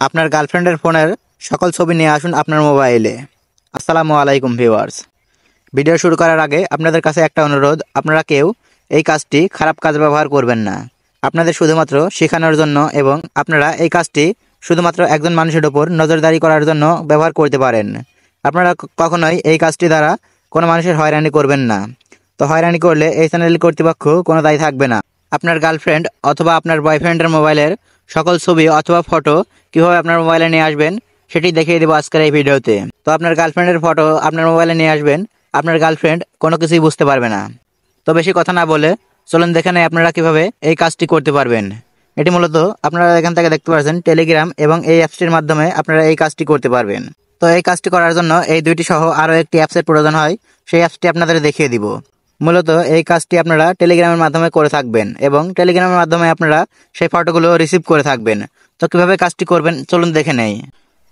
আপনার গার্লফ্রেন্ডের ফোনের সকল ছবি নিয়ে আসুন আপনার মোবাইলে। আসসালামু আলাইকুম ভিউয়ার্স। ভিডিও শুরু করার আগে আপনাদের কাছে একটা অনুরোধ, আপনারা কেউ এই কাজটি খারাপ কাজে ব্যবহার করবেন না। আপনাদের শুধুমাত্র শেখানোর জন্য এবং আপনারা এই কাজটি শুধুমাত্র একজন মানুষের উপর নজরদারি করার জন্য ব্যবহার করতে পারেন। আপনারা কখনোই এই কাজটি দ্বারা কোনো মানুষের হয়রানি করবেন না। তো হয়রানি করলে এই চ্যানেল কর্তৃপক্ষ কোনো দায়ী থাকবে না। আপনার গার্লফ্রেন্ড অথবা আপনার বয়ফ্রেন্ডের মোবাইলের সকল ছবি অথবা ফটো কিভাবে আপনার মোবাইলে নিয়ে আসবেন সেটি দেখিয়ে দেবো আজকের এই ভিডিওতে। তো আপনার গার্লফ্রেন্ডের ফটো আপনার মোবাইলে নিয়ে আসবেন, আপনার গার্লফ্রেন্ড কোনো কিছুই বুঝতে পারবে না। তো বেশি কথা না বলে চলুন দেখে নেই আপনারা কিভাবে এই কাজটি করতে পারবেন। এটি মূলত আপনারা এখান থেকে দেখতে পাচ্ছেন টেলিগ্রাম এবং এই অ্যাপসটির মাধ্যমে আপনারা এই কাজটি করতে পারবেন। তো এই কাজটি করার জন্য এই দুইটি সহ আরও একটি অ্যাপসের প্রয়োজন হয়, সেই অ্যাপসটি আপনাদের দেখিয়ে দিব। মূলত এই কাজটি আপনারা টেলিগ্রামের মাধ্যমে করে থাকবেন এবং টেলিগ্রামের মাধ্যমে আপনারা সেই ফটোগুলো রিসিভ করে থাকবেন। তো কিভাবে কাজটি করবেন চলুন দেখে নেই।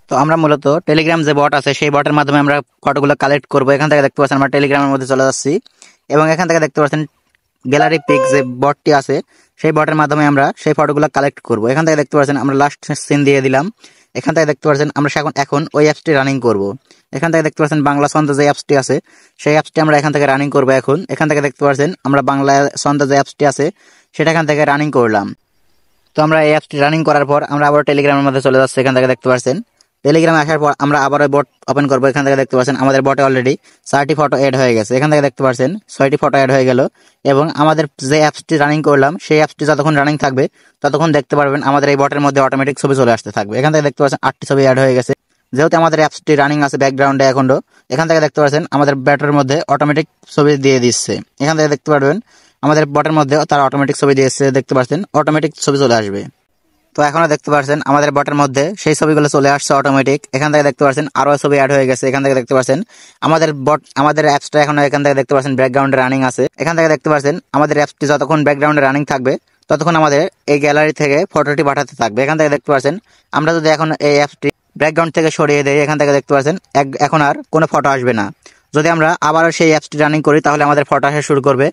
তো আমরা মূলত টেলিগ্রাম যে বট আছে সেই বটের মাধ্যমে আমরা ফটোগুলো কালেক্ট করব। এখান থেকে দেখতে পাচ্ছেন আমরা টেলিগ্রামের মধ্যে চলে যাচ্ছি এবং এখান থেকে দেখতে পাচ্ছেন গ্যালারি পিক যে বটটি আছে সেই বটের মাধ্যমে আমরা সেই ফটোগুলো কালেক্ট করব। এখান থেকে দেখতে পাচ্ছেন আমরা লাস্ট সিন দিয়ে দিলাম। এখান থেকে দেখতে পাচ্ছেন আমরা এখন ওই অ্যাপসটি রানিং করব। এখান থেকে দেখতে পাচ্ছেন বাংলা ছন্দ যে অ্যাপসটি আছে সেই অ্যাপসটি আমরা এখান থেকে রানিং করব। এখান থেকে দেখতে পাচ্ছেন আমরা বাংলা ছন্দ যে অ্যাপসটি আছে সেটা এখান থেকে রানিং করলাম। তো আমরা এই অ্যাপসটি রানিং করার পর আমরা আবার টেলিগ্রামের মধ্যে চলে যাচ্ছি। এখান থেকে দেখতে পাচ্ছেন টেলিগ্রামে আসার পর আমরা আবার ওই বট ওপেন করবো। এখান থেকে দেখতে পাচ্ছেন আমাদের বটে অলরেডি 4টি ফটো অ্যাড হয়ে গেছে। এখান থেকে দেখতে পাচ্ছেন 6টি ফটো অ্যাড হয়ে গেল এবং আমাদের যে অ্যাপসটি রানিং করলাম সেই অ্যাপসটি যতক্ষণ রানিং থাকবে ততক্ষণ দেখতে পারবেন আমাদের এই বটের মধ্যে অটোমেটিক ছবি চলে আসতে থাকবে। এখান থেকে দেখতে পাচ্ছেন 8টি ছবি অ্যাড হয়ে গেছে। যেহেতু আমাদের অ্যাপসটি রানিং আছে ব্যাকগ্রাউন্ডে এখনও, এখান থেকে দেখতে পাচ্ছেন আমাদের ব্যাটের মধ্যে অটোমেটিক ছবি দিয়ে দিচ্ছে। এখান থেকে দেখতে পারবেন আমাদের বটের মধ্যে তারা অটোমেটিক ছবি দিয়েছে, দেখতে পাচ্ছেন অটোমেটিক ছবি চলে আসবে। তো এখনো দেখতে পাচ্ছেন আমাদের বটের মধ্যে সেই ছবিগুলো চলে আসছে অটোমেটিক। এখান থেকে দেখতে পাচ্ছেন আরও ছবি অ্যাড হয়ে গেছে। এখান থেকে দেখতে পাচ্ছেন আমাদের অ্যাপসটা এখন এখান থেকে দেখতে পাচ্ছেন ব্যাকগ্রাউন্ডে রানিং আছে। এখান থেকে দেখতে পাচ্ছেন আমাদের অ্যাপসটি যতক্ষণ ব্যাকগ্রাউন্ডে রানিং থাকবে ততক্ষণ আমাদের এই গ্যালারি থেকে ফটোটি পাঠাতে থাকবে। এখান থেকে দেখতে পাচ্ছেন আমরা যদি এখন এই অ্যাপসটি ব্যাকগ্রাউন্ড থেকে সরিয়ে দেই, এখান থেকে দেখতে পাচ্ছেন এখন আর কোনো ফটো আসবে না। যদি আমরা আবার সেই অ্যাপসটি রানিং করি তাহলে আমাদের ফটো আসা শুরু করবে,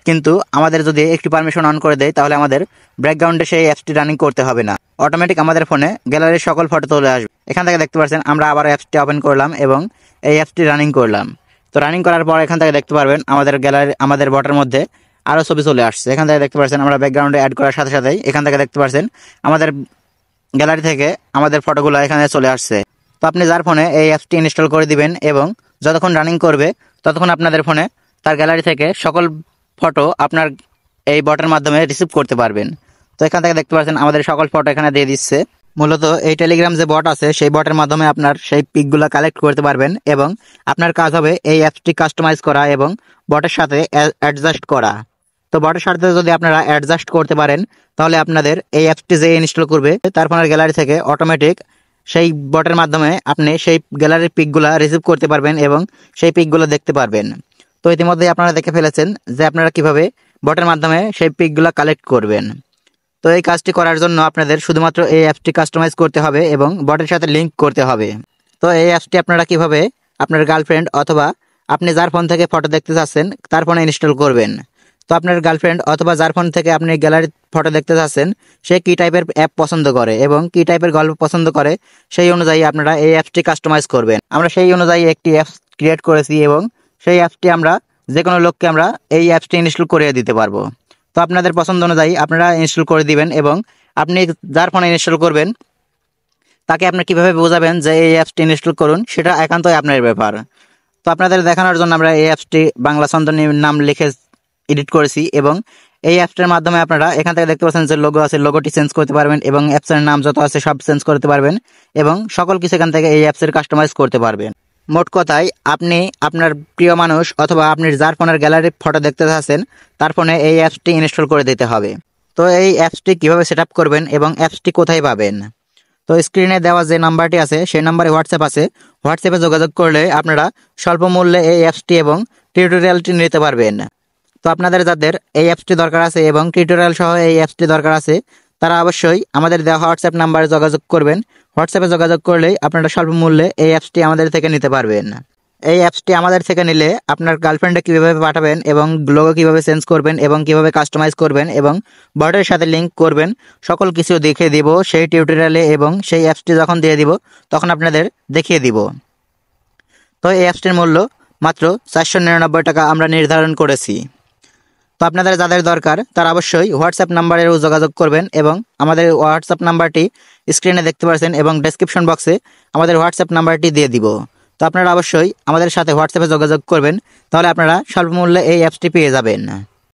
কিন্তু আমাদের যদি একটি পারমিশন অন করে দেয় তাহলে আমাদের ব্যাকগ্রাউন্ডে সেই অ্যাপসটি রানিং করতে হবে না, অটোমেটিক আমাদের ফোনে গ্যালারির সকল ফটো চলে আসবে। এখান থেকে দেখতে পাচ্ছেন আমরা আবার অ্যাপসটি ওপেন করলাম এবং এই অ্যাপসটি রানিং করলাম। তো রানিং করার পর এখান থেকে দেখতে পারবেন আমাদের বটের মধ্যে আরও ছবি চলে আসছে। এখান থেকে দেখতে পাচ্ছেন আমরা ব্যাকগ্রাউন্ডে অ্যাড করার সাথে সাথেই এখান থেকে দেখতে পাচ্ছেন আমাদের গ্যালারি থেকে আমাদের ফটোগুলো এখানে চলে আসছে। তো আপনি যার ফোনে এই অ্যাপসটি ইনস্টল করে দিবেন এবং যতক্ষণ রানিং করবে ততক্ষণ আপনাদের ফোনে তার গ্যালারি থেকে সকল ফটো আপনার এই বটের মাধ্যমে রিসিভ করতে পারবেন। তো এখান থেকে দেখতে পাচ্ছেন আমাদের সকল ফটো এখানে দিয়ে দিচ্ছে। মূলত এই টেলিগ্রাম যে বট আছে সেই বটের মাধ্যমে আপনার সেই পিকগুলো কালেক্ট করতে পারবেন এবং আপনার কাজ হবে এই অ্যাপসটি কাস্টমাইজ করা এবং বটের সাথে অ্যাডজাস্ট করা। তো বটের সাথে যদি আপনারা অ্যাডজাস্ট করতে পারেন তাহলে আপনাদের এই অ্যাপসটি যে ইনস্টল করবে তার ফোনের গ্যালারি থেকে অটোমেটিক সেই বটের মাধ্যমে আপনি সেই গ্যালারির পিকগুলো রিসিভ করতে পারবেন এবং সেই পিকগুলো দেখতে পারবেন। তো ইতিমধ্যেই আপনারা দেখে ফেলেছেন যে আপনারা কিভাবে বটের মাধ্যমে সেই পিকগুলো কালেক্ট করবেন। তো এই কাজটি করার জন্য আপনাদের শুধুমাত্র এই অ্যাপসটি কাস্টমাইজ করতে হবে এবং বটের সাথে লিঙ্ক করতে হবে। তো এই অ্যাপসটি আপনারা কিভাবে আপনার গার্লফ্রেন্ড অথবা আপনি যার ফোন থেকে ফটো দেখতে চাচ্ছেন তার ফোনে ইনস্টল করবেন। তো আপনার গার্লফ্রেন্ড অথবা যার ফোন থেকে আপনি গ্যালারির ফটো দেখতে চাচ্ছেন সে কী টাইপের অ্যাপ পছন্দ করে এবং কী টাইপের গল্প পছন্দ করে সেই অনুযায়ী আপনারা এই অ্যাপসটি কাস্টমাইজ করবেন। আমরা সেই অনুযায়ী একটি অ্যাপস ক্রিয়েট করেছি এবং সেই অ্যাপসটি আমরা যে কোনো লোককে আমরা এই অ্যাপসটি ইনস্টল করে দিতে পারবো। তো আপনাদের পছন্দ অনুযায়ী আপনারা ইনস্টল করে দিবেন এবং আপনি যার ফোনে ইনস্টল করবেন তাকে আপনি কীভাবে বোঝাবেন যে এই অ্যাপসটি ইনস্টল করুন সেটা একান্তই আপনার ব্যাপার। তো আপনাদের দেখানোর জন্য আমরা এই অ্যাপসটি বাংলা ছন্দ নাম লিখে এডিট করেছি এবং এই অ্যাপসটার মাধ্যমে আপনারা এখান থেকে দেখতে পাচ্ছেন যে লোগো আছে, লোগোটি চেঞ্জ করতে পারবেন এবং অ্যাপসের নাম যত আছে সব চেঞ্জ করতে পারবেন এবং সকল কিছু এখান থেকে এই অ্যাপসের কাস্টমাইজ করতে পারবেন। মোট কথায় আপনি আপনার প্রিয় মানুষ অথবা আপনি যার ফোনের গ্যালারির ফটো দেখতে চাচ্ছেন তার ফোনে এই অ্যাপসটি ইনস্টল করে দিতে হবে। তো এই অ্যাপসটি কীভাবে সেট আপ করবেন এবং অ্যাপসটি কোথায় পাবেন? তো স্ক্রিনে দেওয়া যে নাম্বারটি আছে সেই নাম্বারে হোয়াটসঅ্যাপ আছে, হোয়াটসঅ্যাপে যোগাযোগ করলে আপনারা স্বল্প মূল্যে এই অ্যাপসটি এবং টিউটোরিয়ালটি নিতে পারবেন। তো আপনাদের যাদের এই অ্যাপসটি দরকার আছে এবং টিউটোরিয়াল সহ এই অ্যাপসটি দরকার আছে তারা অবশ্যই আমাদের দেওয়া হোয়াটসঅ্যাপ নাম্বারে যোগাযোগ করবেন। হোয়াটসঅ্যাপে যোগাযোগ করলেই আপনারা স্বল্প মূল্যে এই অ্যাপসটি আমাদের থেকে নিতে পারবেন। এই অ্যাপসটি আমাদের থেকে নিলে আপনার গার্লফ্রেন্ডে কীভাবে পাঠাবেন এবং লোগো কীভাবে চেঞ্জ করবেন এবং কীভাবে কাস্টমাইজ করবেন এবং বটের সাথে লিঙ্ক করবেন সকল কিছু দেখিয়ে দিব সেই টিউটোরিয়ালে, এবং সেই অ্যাপসটি যখন দিয়ে দিব তখন আপনাদের দেখিয়ে দিব। তো এই অ্যাপসটির মূল্য মাত্র 499 টাকা আমরা নির্ধারণ করেছি। তো আপনাদের যাদের দরকার তারা অবশ্যই হোয়াটসঅ্যাপ নাম্বারেও যোগাযোগ করবেন, এবং আমাদের হোয়াটসঅ্যাপ নাম্বারটি স্ক্রিনে দেখতে পাচ্ছেন এবং ডেসক্রিপশন বক্সে আমাদের হোয়াটসঅ্যাপ নাম্বারটি দিয়ে দিব। তো আপনারা অবশ্যই আমাদের সাথে হোয়াটসঅ্যাপে যোগাযোগ করবেন, তাহলে আপনারা স্বল্প মূল্যে এই অ্যাপসটি পেয়ে যাবেন।